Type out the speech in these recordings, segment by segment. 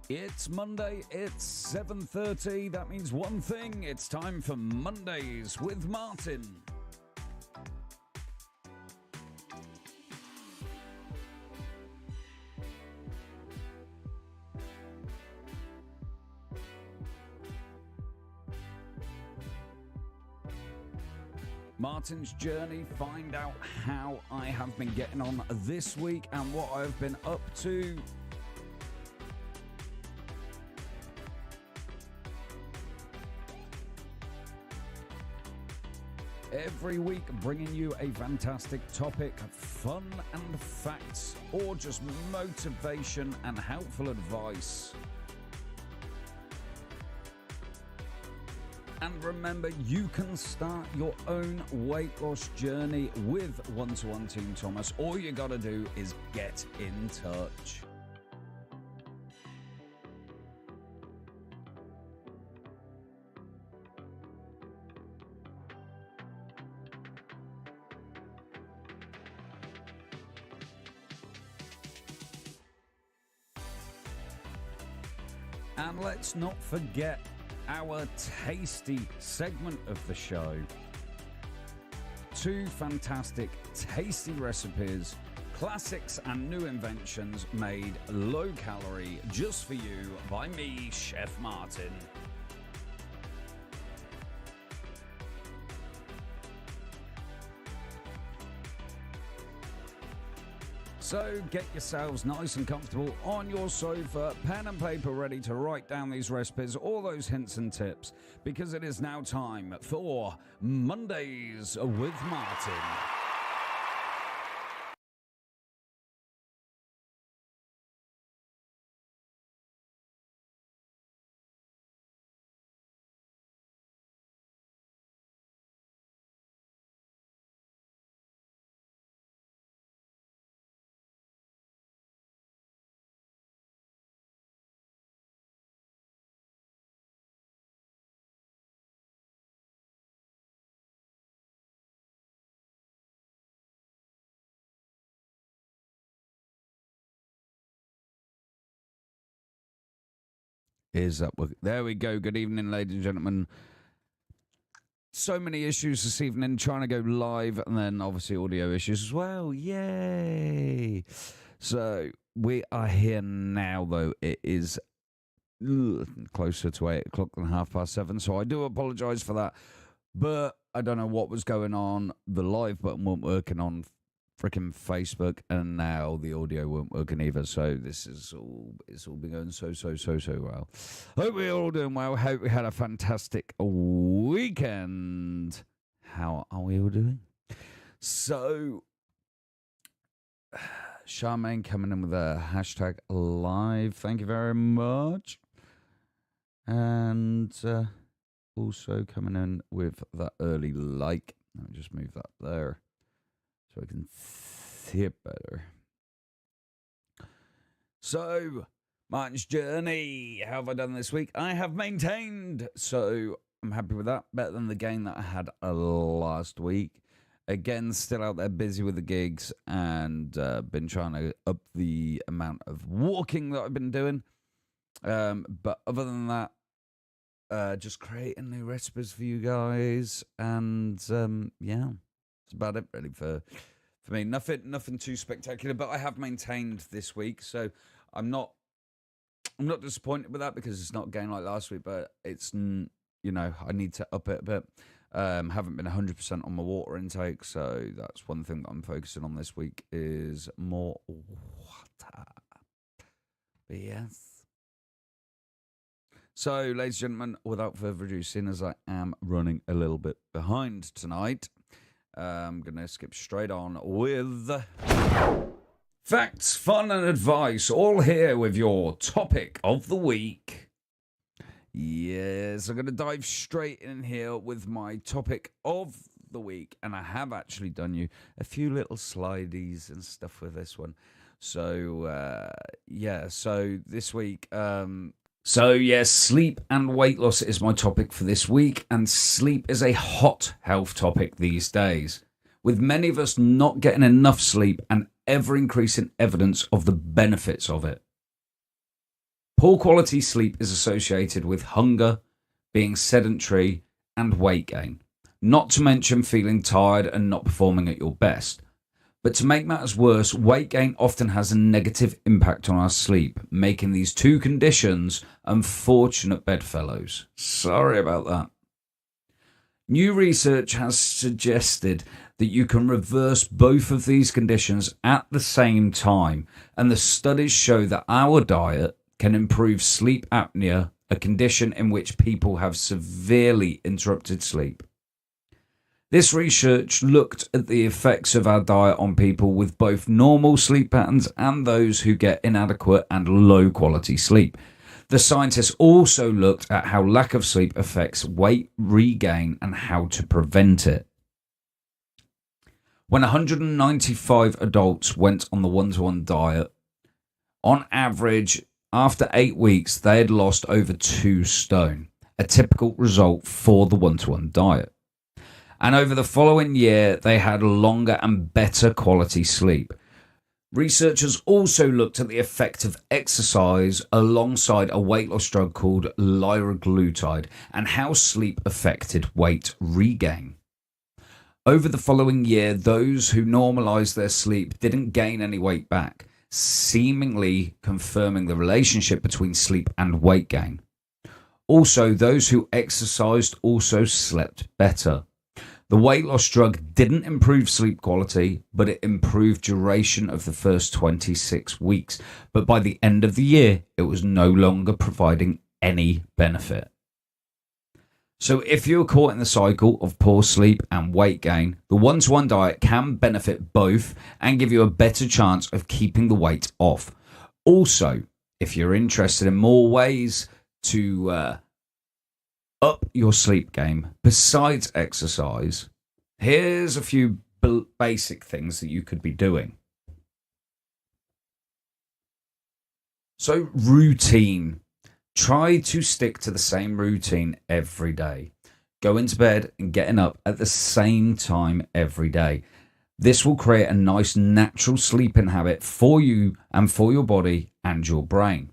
It's Monday, it's 7:30. That means one thing. It's time for Mondays with Martin. Martin's Journey. Find out how I have been getting on this week and what I've been up to. Every week bringing you a fantastic topic, fun and facts, or just motivation and helpful advice. And remember, you can start your own weight loss journey with One-to-One Team Thomas. All you got to do is get in touch. And let's not forget our tasty segment of the show. 2 fantastic, tasty recipes, classics and new inventions made low calorie just for you by me, Chef Martin. So get yourselves nice and comfortable on your sofa, pen and paper ready to write down these recipes, all those hints and tips, because it is now time for Mondays with Martin. Is that there we go. Good evening, ladies and gentlemen. So many issues this evening, trying to go live, and then obviously audio issues as well. Yay! So we are here now, though. It is closer to 8 o'clock than 7:30, so I do apologise for that. But I don't know what was going on. The live button weren't working on freaking Facebook, and now the audio weren't working either. So this is it's all been going so well. Hope we're all doing well. Hope we had a fantastic weekend. How are we all doing? So Charmaine coming in with a hashtag live. Thank you very much. And also coming in with that early like. Let me just move that there so I can see it better. So, Martin's Journey. How have I done this week? I have maintained. So, I'm happy with that. Better than the game that I had last week. Again, still out there busy with the gigs and been trying to up the amount of walking that I've been doing. But other than that, just creating new recipes for you guys. And, yeah. That's about it, really, for me. Nothing too spectacular, but I have maintained this week, so I'm not disappointed with that because it's not a game like last week, but it's, I need to up it a bit. Haven't been 100% on my water intake, so that's one thing that I'm focusing on this week is more water. But yes. So, ladies and gentlemen, without further ado, seeing as I am running a little bit behind tonight, I'm going to skip straight on with facts, fun and advice, all here with your topic of the week. Yes, I'm going to dive straight in here with my topic of the week, and I have actually done you a few little slideys and stuff with this one. So, so this week... So, yes, sleep and weight loss is my topic for this week, and sleep is a hot health topic these days, with many of us not getting enough sleep and ever-increasing evidence of the benefits of it. Poor quality sleep is associated with hunger, being sedentary, and weight gain, not to mention feeling tired and not performing at your best. But to make matters worse, weight gain often has a negative impact on our sleep, making these two conditions unfortunate bedfellows. Sorry about that. New research has suggested that you can reverse both of these conditions at the same time, and the studies show that our diet can improve sleep apnea, a condition in which people have severely interrupted sleep. This research looked at the effects of our diet on people with both normal sleep patterns and those who get inadequate and low quality sleep. The scientists also looked at how lack of sleep affects weight regain and how to prevent it. When 195 adults went on the one-to-one diet, on average, after 8 weeks, they had lost over 2 stone, a typical result for the one-to-one diet. And over the following year, they had longer and better quality sleep. Researchers also looked at the effect of exercise alongside a weight loss drug called liraglutide and how sleep affected weight regain. Over the following year, those who normalized their sleep didn't gain any weight back, seemingly confirming the relationship between sleep and weight gain. Also, those who exercised also slept better. The weight loss drug didn't improve sleep quality, but it improved duration of the first 26 weeks. But by the end of the year, it was no longer providing any benefit. So if you're caught in the cycle of poor sleep and weight gain, the one-to-one diet can benefit both and give you a better chance of keeping the weight off. Also, if you're interested in more ways to up your sleep game besides exercise, here's a few basic things that you could be doing. So, routine. Try to stick to the same routine every day. Going to bed and getting up at the same time every day. This will create a nice natural sleeping habit for you and for your body and your brain.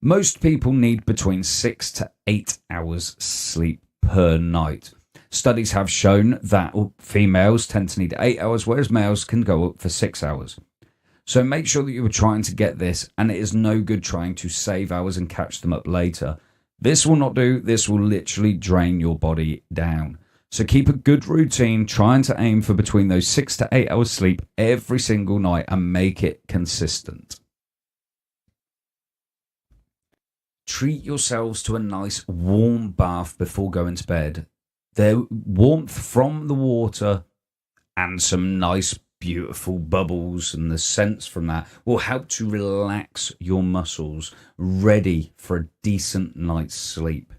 Most people need between 6 to 8 hours sleep per night. Studies have shown that females tend to need 8 hours, whereas males can go up for 6 hours. So make sure that you are trying to get this, and it is no good trying to save hours and catch them up later. This will not do. This will literally drain your body down. So keep a good routine, trying to aim for between those 6 to 8 hours sleep every single night and make it consistent. Treat yourselves to a nice warm bath before going to bed. The warmth from the water and some nice beautiful bubbles and the scents from that will help to relax your muscles, ready for a decent night's sleep.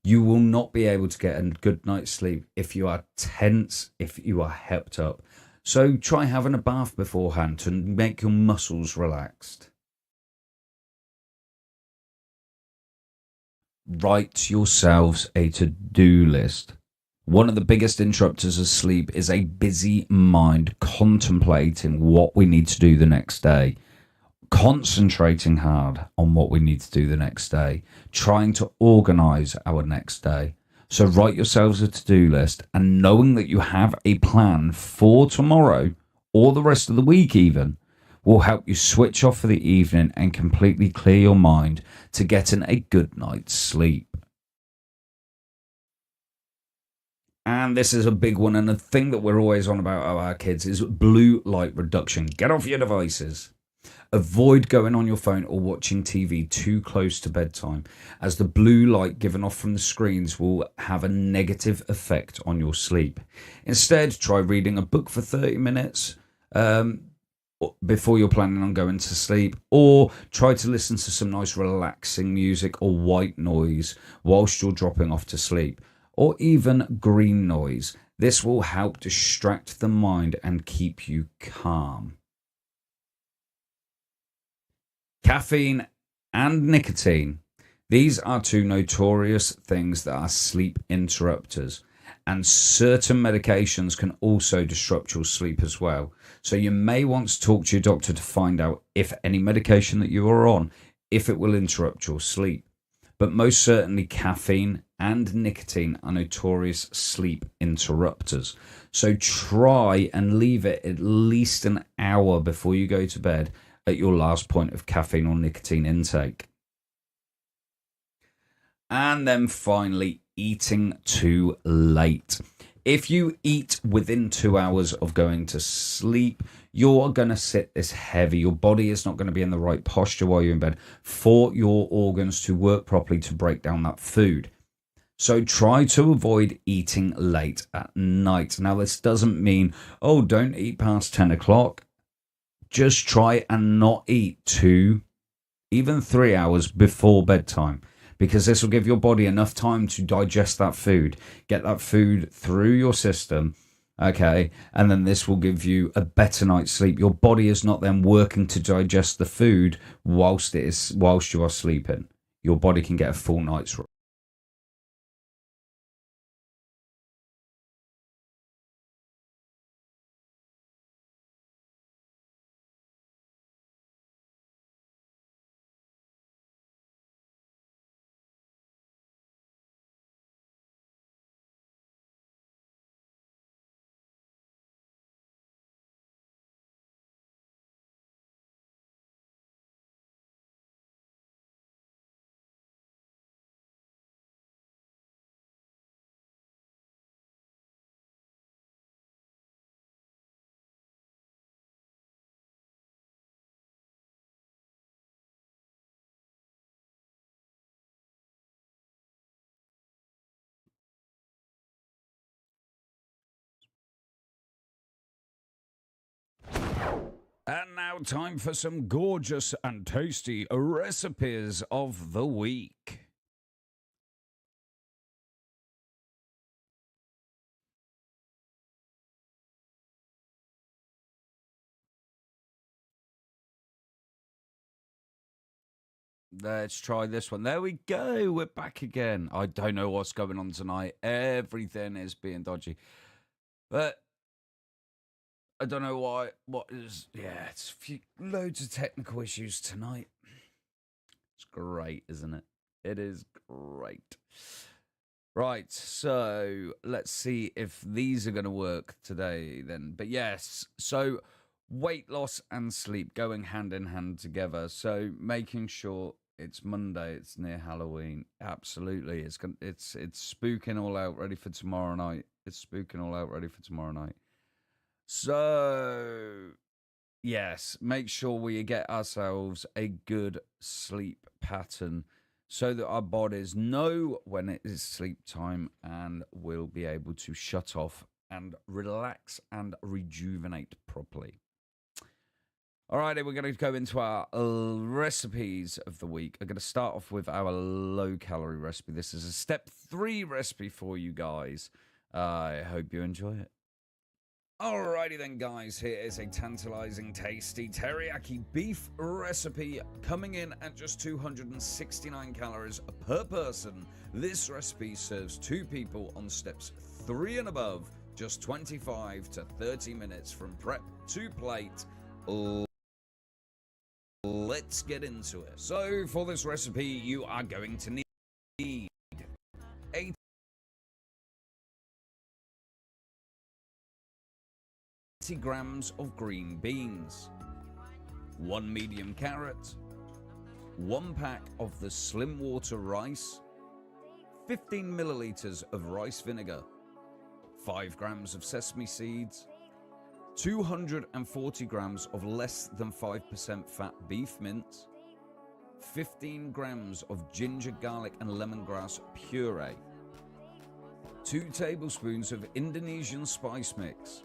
You will not be able to get a good night's sleep if you are tense, if you are hepped up. So try having a bath beforehand to make your muscles relaxed. Write yourselves a to-do list. One of the biggest interrupters of sleep is a busy mind contemplating what we need to do the next day, concentrating hard on what we need to do the next day, trying to organize our next day. So write yourselves a to-do list, and knowing that you have a plan for tomorrow or the rest of the week even will help you switch off for the evening and completely clear your mind to getting a good night's sleep. And this is a big one, and the thing that we're always on about our kids is blue light reduction. Get off your devices. Avoid going on your phone or watching TV too close to bedtime, as the blue light given off from the screens will have a negative effect on your sleep. Instead, try reading a book for 30 minutes before you're planning on going to sleep, or try to listen to some nice relaxing music or white noise whilst you're dropping off to sleep, or even green noise. This will help distract the mind and keep you calm. Caffeine and nicotine. These are two notorious things that are sleep interrupters, and certain medications can also disrupt your sleep as well. So you may want to talk to your doctor to find out if any medication that you are on if it will interrupt your sleep. But most certainly caffeine and nicotine are notorious sleep interrupters. So try and leave it at least an hour before you go to bed at your last point of caffeine or nicotine intake. And then finally, eating too late. If you eat within 2 hours of going to sleep, you're going to sit this heavy. Your body is not going to be in the right posture while you're in bed for your organs to work properly to break down that food. So try to avoid eating late at night. Now, this doesn't mean, oh, don't eat past 10 o'clock. Just try and not eat 2, even 3 hours before bedtime, because this will give your body enough time to digest that food, get that food through your system, okay? And then this will give you a better night's sleep. Your body is not then working to digest the food whilst you are sleeping. Your body can get a full night's rest. And now time for some gorgeous and tasty recipes of the week. Let's try this one. There we go. We're back again. I don't know what's going on tonight. Everything is being dodgy. But I don't know why. What is... Yeah, it's loads of technical issues tonight. It's great, isn't it? It is great. Right, so let's see if these are going to work today then. But yes, so weight loss and sleep going hand in hand together. So making sure it's Monday, it's near Halloween. Absolutely, it's spooking all out, ready for tomorrow night. It's spooking all out, ready for tomorrow night. So yes, make sure we get ourselves a good sleep pattern so that our bodies know when it is sleep time and will be able to shut off and relax and rejuvenate properly. Alrighty, we're going to go into our recipes of the week. I'm going to start off with our low-calorie recipe. This is a step 3 recipe for you guys. I hope you enjoy it. Alrighty then, guys, here is a tantalizing, tasty teriyaki beef recipe coming in at just 269 calories per person. This recipe serves 2 people on steps 3 and above, just 25 to 30 minutes from prep to plate. Let's get into it. So for this recipe, you are going to need 80 grams of green beans, 1 medium carrot, 1 pack of the slim water rice, 15 milliliters of rice vinegar, 5 grams of sesame seeds, 240 grams of less than 5% fat beef mince, 15 grams of ginger, garlic and lemongrass puree, 2 tablespoons of Indonesian spice mix,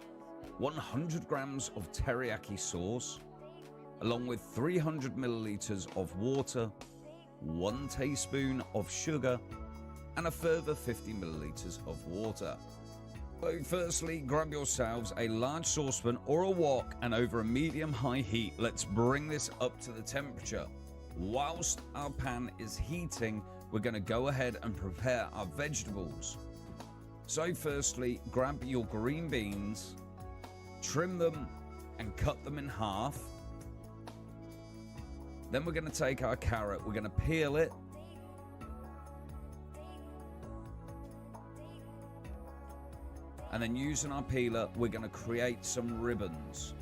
100 grams of teriyaki sauce, along with 300 milliliters of water, 1 teaspoon of sugar, and a further 50 milliliters of water. So firstly, grab yourselves a large saucepan or a wok, and over a medium-high heat, let's bring this up to the temperature. Whilst our pan is heating, we're going to go ahead and prepare our vegetables. So firstly, grab your green beans, trim them and cut them in half. Then we're going to take our carrot, we're going to peel it. And then using our peeler, we're going to create some ribbons.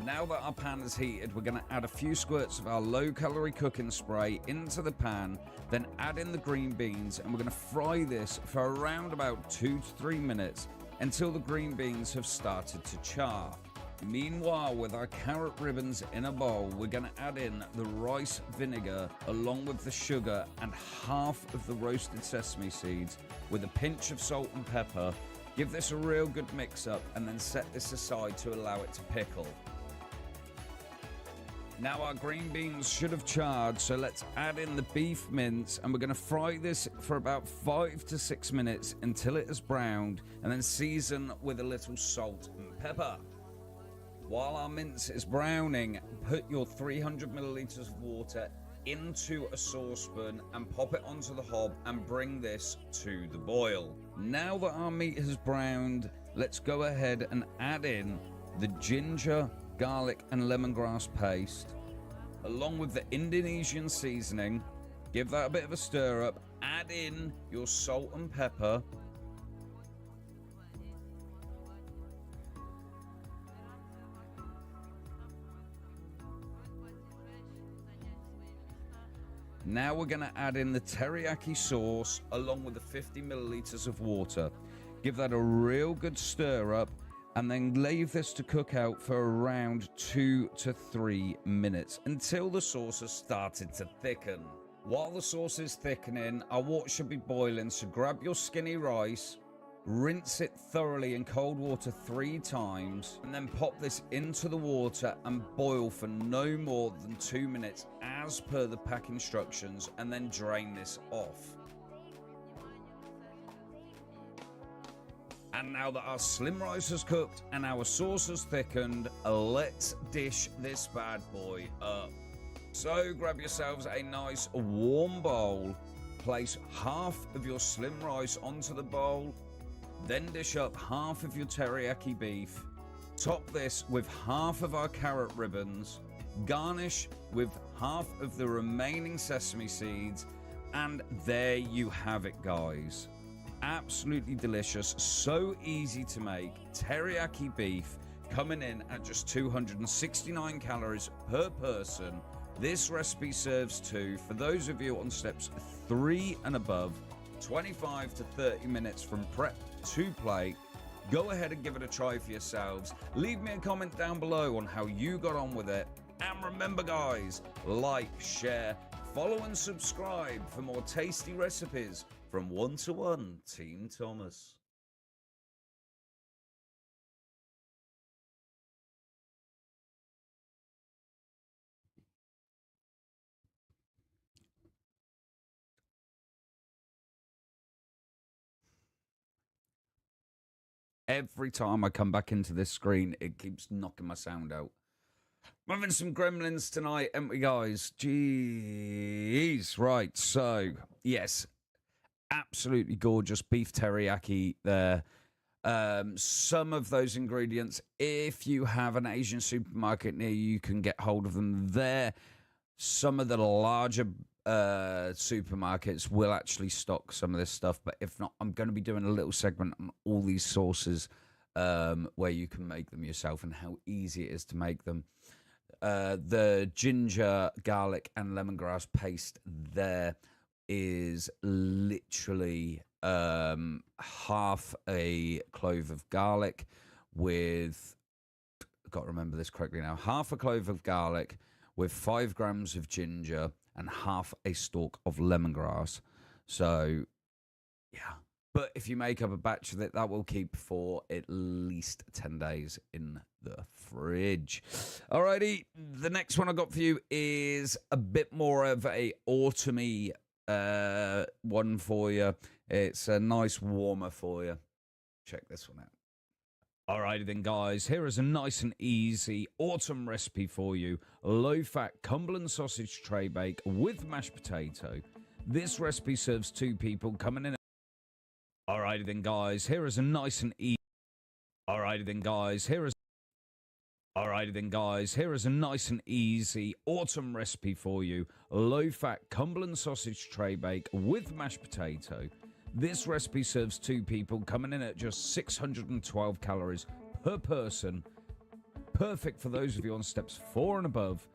Now that our pan is heated, we're going to add a few squirts of our low-calorie cooking spray into the pan, then add in the green beans, and we're going to fry this for around about 2 to 3 minutes until the green beans have started to char. Meanwhile, with our carrot ribbons in a bowl, we're going to add in the rice vinegar along with the sugar and half of the roasted sesame seeds with a pinch of salt and pepper. Give this a real good mix up and then set this aside to allow it to pickle. Now our green beans should have charred, so let's add in the beef mince, and we're going to fry this for about 5 to 6 minutes until it has browned, and then season with a little salt and pepper. While our mince is browning, put your 300 milliliters of water into a saucepan and pop it onto the hob and bring this to the boil. Now that our meat has browned, let's go ahead and add in the ginger, garlic and lemongrass paste along with the Indonesian seasoning. Give that a bit of a stir up, add in your salt and pepper, now we're going to add in the teriyaki sauce along with the 50 milliliters of water. Give that a real good stir up and then leave this to cook out for around 2 to 3 minutes until the sauce has started to thicken. While the sauce is thickening, our water should be boiling, so grab your skinny rice, rinse it thoroughly in cold water 3 times, and then pop this into the water and boil for no more than 2 minutes as per the pack instructions, and then drain this off. And now that our slim rice has cooked and our sauce has thickened, let's dish this bad boy up. So grab yourselves a nice warm bowl, place half of your slim rice onto the bowl, then dish up half of your teriyaki beef, top this with half of our carrot ribbons, garnish with half of the remaining sesame seeds, and there you have it, guys. Absolutely delicious, so easy to make. Teriyaki beef coming in at just 269 calories per person. This recipe serves to, for those of you on steps 3 and above, 25 to 30 minutes from prep to plate. Go ahead and give it a try for yourselves. Leave me a comment down below on how you got on with it. And remember, guys, like, share, follow and subscribe for more tasty recipes from 1-to-1 Team Thomas. Every time I come back into this screen, it keeps knocking my sound out. I'm having some gremlins tonight, aren't we, guys? Jeez. Right, so, yes, absolutely gorgeous beef teriyaki there. Some of those ingredients, if you have an Asian supermarket near you, you can get hold of them there. Some of the larger supermarkets will actually stock some of this stuff, but if not, I'm going to be doing a little segment on all these sauces where you can make them yourself and how easy it is to make them. The ginger, garlic, and lemongrass paste there is literally half a clove of garlic with, got to remember this correctly now, half a clove of garlic with 5 grams of ginger and half a stalk of lemongrass. So, yeah. But if you make up a batch of it, that will keep for at least 10 days in the fridge. Alrighty, the next one I got for you is a bit more of a autumny one for you. It's a nice warmer for you. Check this one out. Alrighty then, guys, here is a nice and easy autumn recipe for you. Low-fat Cumberland sausage tray bake with mashed potato. This recipe serves 2 people coming in. Alrighty then, guys, here is a nice and easy. Alrighty. Alrighty then, guys, here is a nice and easy autumn recipe for you. Low-fat Cumberland sausage tray bake with mashed potato. This recipe serves 2 people, coming in at just 612 calories per person. Perfect for those of you on steps 4 and above,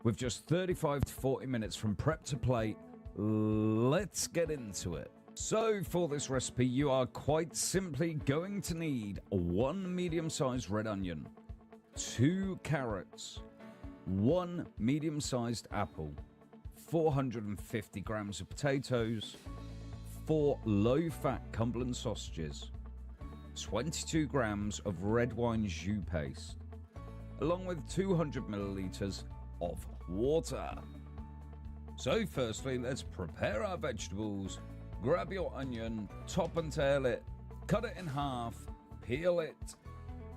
with just 35 to 40 minutes from prep to plate. Let's get into it. So for this recipe, you are quite simply going to need 1 medium-sized red onion, 2 carrots, 1 medium-sized apple, 450 grams of potatoes, 4 low-fat Cumberland sausages, 22 grams of red wine jus paste, along with 200 milliliters of water. So firstly, let's prepare our vegetables. Grab your onion, top and tail it, cut it in half, peel it,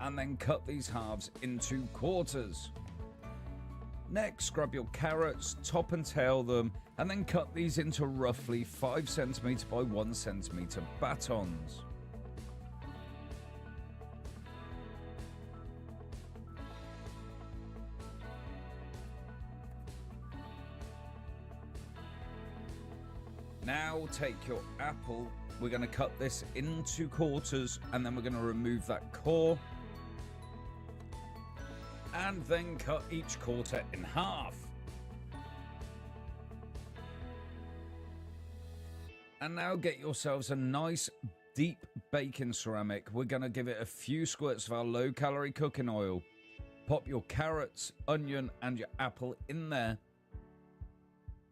and then cut these halves into quarters. Next, grab your carrots, top and tail them, and then cut these into roughly 5 cm by 1 cm batons. Now take your apple, we're going to cut this into quarters, and then we're going to remove that core, and then cut each quarter in half. And now get yourselves a nice deep baking ceramic. We're going to give it a few squirts of our low calorie cooking oil. Pop your carrots, onion, and your apple in there.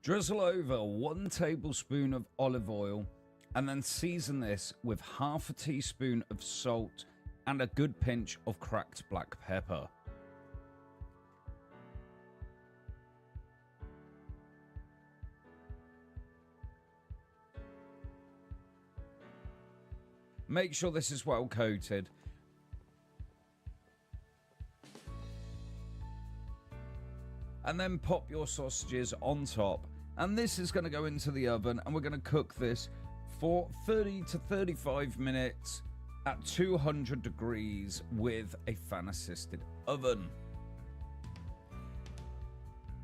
Drizzle over 1 tablespoon of olive oil, and then season this with half a teaspoon of salt and a good pinch of cracked black pepper. Make sure this is well coated. And then pop your sausages on top. And this is going to go into the oven, and we're going to cook this for 30 to 35 minutes at 200 degrees with a fan-assisted oven.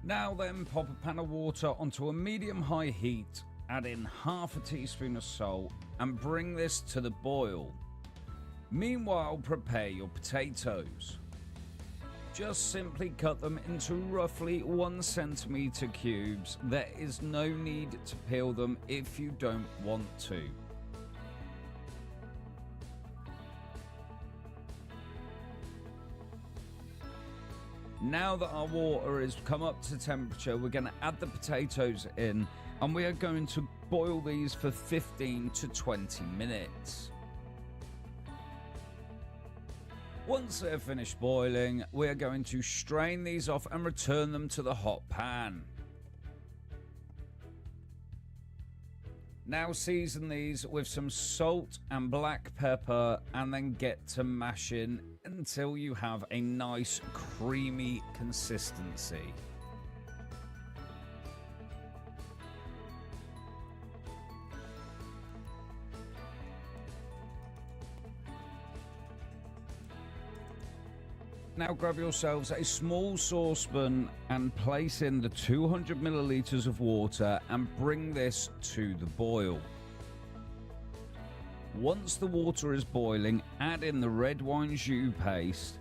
Now then, pop a pan of water onto a medium-high heat, add in half a teaspoon of salt, and bring this to the boil. Meanwhile, prepare your potatoes. Just simply cut them into roughly 1 centimeter cubes. There is no need to peel them if you don't want to. Now that our water has come up to temperature, we're going to add the potatoes in, and we are going to boil these for 15 to 20 minutes. Once they're finished boiling, we are going to strain these off and return them to the hot pan. Now season these with some salt and black pepper, and then get to mashing until you have a nice creamy consistency. Now grab yourselves a small saucepan and place in the 200 milliliters of water and bring this to the boil. Once the water is boiling, add in the red wine jus paste,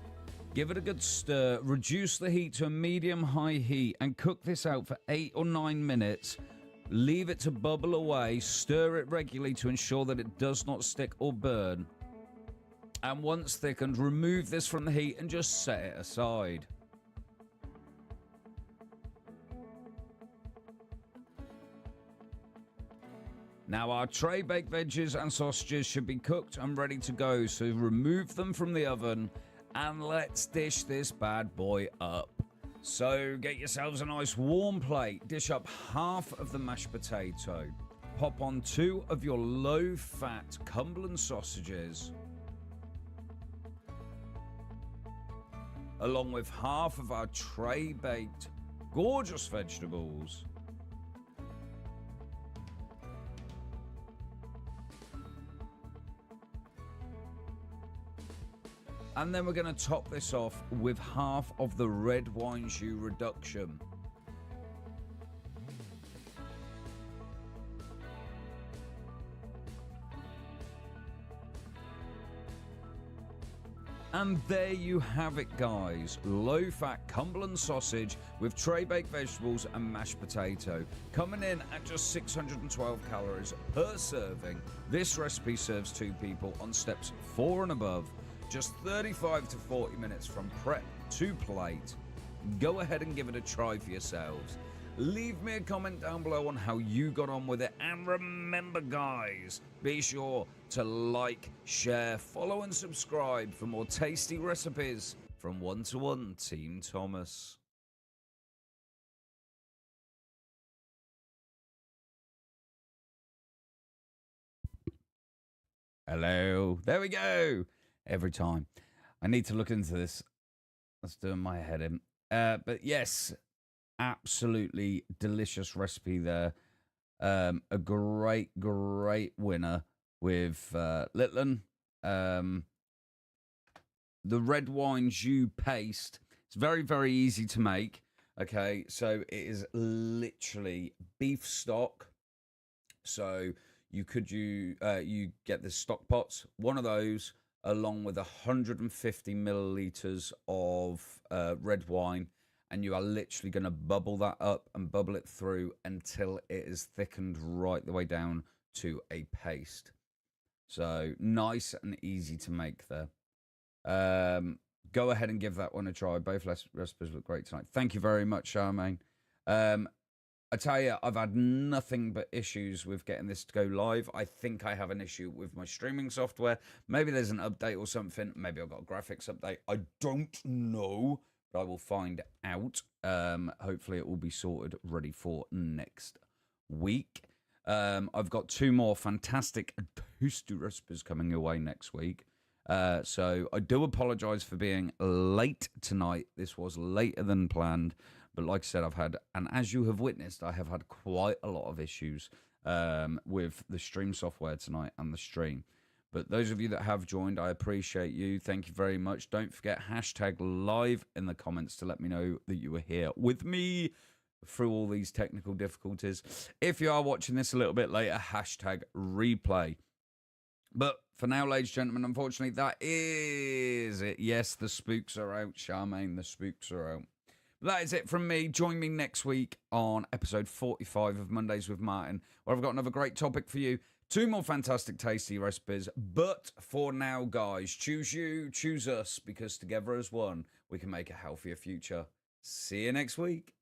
give it a good stir, reduce the heat to a medium-high heat and cook this out for 8 or 9 minutes. Leave it to bubble away, stir it regularly to ensure that it does not stick or burn. And once thickened, remove this from the heat and just set it aside. Now our tray baked veggies and sausages should be cooked and ready to go, so remove them from the oven and let's dish this bad boy up. So get yourselves a nice warm plate, dish up half of the mashed potato, pop on 2 of your low-fat Cumberland sausages, along with half of our tray-baked gorgeous vegetables. And then we're going to top this off with half of the red wine jus reduction. And there you have it, guys. Low-fat Cumberland sausage with tray-baked vegetables and mashed potato. Coming in at just 612 calories per serving. This recipe serves 2 people on steps 4 and above. Just 35 to 40 minutes from prep to plate. Go ahead and give it a try for yourselves. Leave me a comment down below on how you got on with it. And remember, guys, be sure to like, share, follow and subscribe for more tasty recipes from One to One Team Thomas. Hello. There we go. Every time. I need to look into this. That's doing my head in. But yes, absolutely delicious recipe there. A great winner with Litland. The red wine jus paste. It's very easy to make. Okay, so it is literally beef stock. So you get the stock pots, one of those, along with 150 milliliters of red wine, and you are literally going to bubble that up and bubble it through until it is thickened right the way down to a paste. So nice and easy to make there. Go ahead and give that one a try. Both recipes look great tonight. Thank you very much, Charmaine. I tell you, I've had nothing but issues with getting this to go live. I think I have an issue with my streaming software. Maybe there's an update or something. Maybe I've got a graphics update. I don't know, but I will find out. Hopefully it will be sorted, ready for next week. I've got 2 more fantastic tasty recipes coming your way next week. So I do apologize for being late tonight. This was later than planned. But like I said, and as you have witnessed, I have had quite a lot of issues with the stream software tonight and the stream. But those of you that have joined, I appreciate you. Thank you very much. Don't forget, #live in the comments to let me know that you were here with me through all these technical difficulties. If you are watching this a little bit later, #replay. But for now, ladies and gentlemen, unfortunately, that is it. Yes, the spooks are out, Charmaine. The spooks are out. That is it from me. Join me next week on episode 45 of Mondays with Martin, where I've got another great topic for you. 2 more fantastic, tasty recipes. But for now, guys, choose you, choose us, because together as one, we can make a healthier future. See you next week.